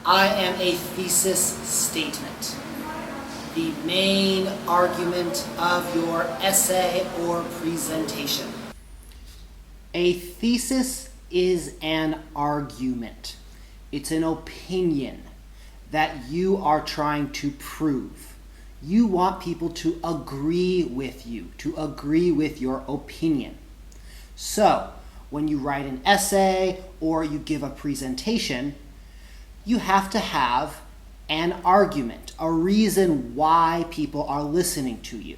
I am a thesis statement, the main argument of your essay or presentation. A thesis is an argument. It's an opinion that you are trying to prove. You want people to agree with you, to agree with your opinion. So, when you write an essay or you give a presentation, you have to have an argument, a reason why people are listening to you.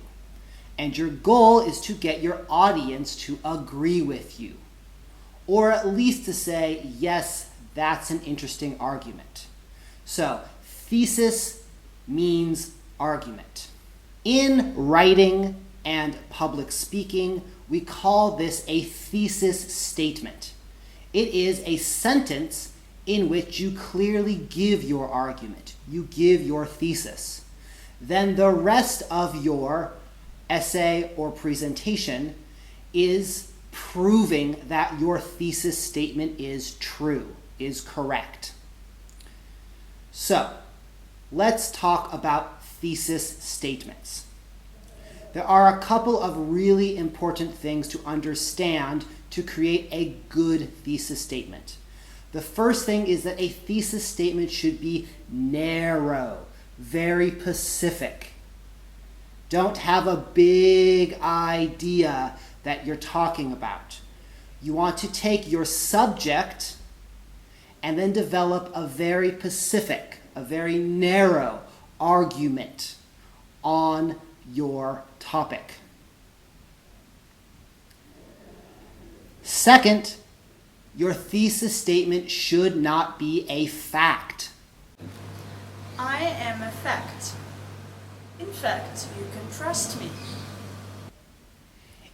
And your goal is to get your audience to agree with you, or at least to say, yes, that's an interesting argument. So, thesis means argument. In writing and public speaking, we call this a thesis statement. It is a sentence in which you clearly give your argument, you give your thesis. Then the rest of your essay or presentation is proving that your thesis statement is true, is correct. So, let's talk about thesis statements. There are a couple of really important things to understand to create a good thesis statement. The first thing is that a thesis statement should be narrow, very specific. Don't have a big idea that you're talking about. You want to take your subject and then develop a very specific, a very narrow argument on your topic. Second, your thesis statement should not be a fact. I am a fact. In fact, you can trust me.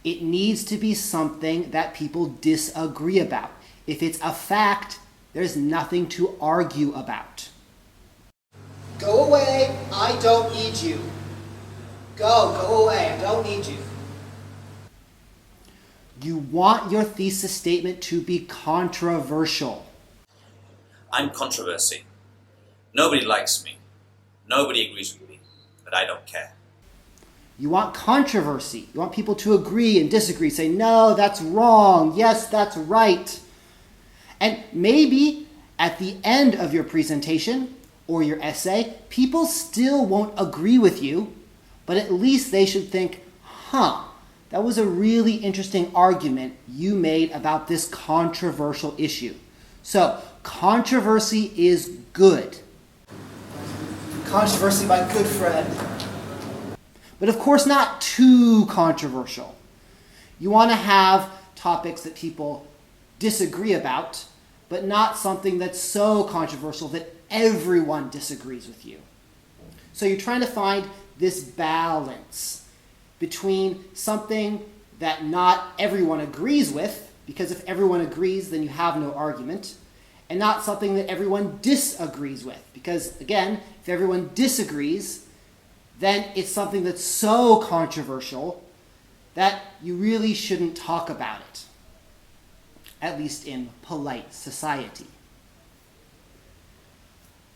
It needs to be something that people disagree about. If it's a fact, there's nothing to argue about. Go away, I don't need you. Go away, I don't need you. You want your thesis statement to be controversial. I'm controversy. Nobody likes me. Nobody agrees with me, but I don't care. You want controversy. You want people to agree and disagree. Say, no, that's wrong. Yes, that's right. And maybe at the end of your presentation or your essay, people still won't agree with you, but at least they should think, that was a really interesting argument you made about this controversial issue. So, controversy is good. Controversy, my good friend. But of course not too controversial. You want to have topics that people disagree about, but not something that's so controversial that everyone disagrees with you. So you're trying to find this balance between something that not everyone agrees with, because if everyone agrees, then you have no argument, and not something that everyone disagrees with, because again, if everyone disagrees, then it's something that's so controversial that you really shouldn't talk about it, at least in polite society.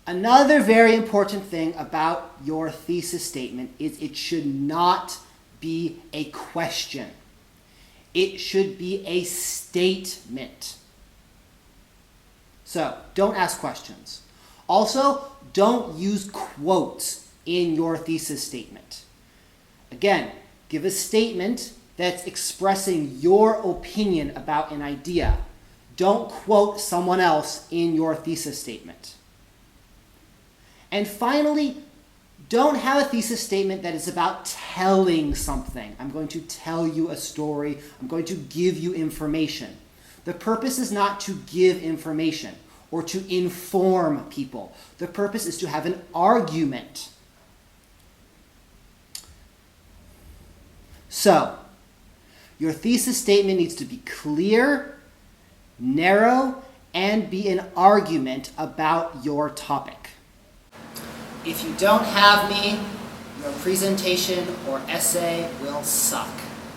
Another very important thing about your thesis statement is it should not be a question. It should be a statement. So, don't ask questions. Also, don't use quotes in your thesis statement. Again, give a statement that's expressing your opinion about an idea. Don't quote someone else in your thesis statement. And finally, don't have a thesis statement that is about telling something. I'm going to tell you a story. I'm going to give you information. The purpose is not to give information or to inform people. The purpose is to have an argument. So, your thesis statement needs to be clear, narrow, and be an argument about your topic. If you don't have me, your presentation or essay will suck.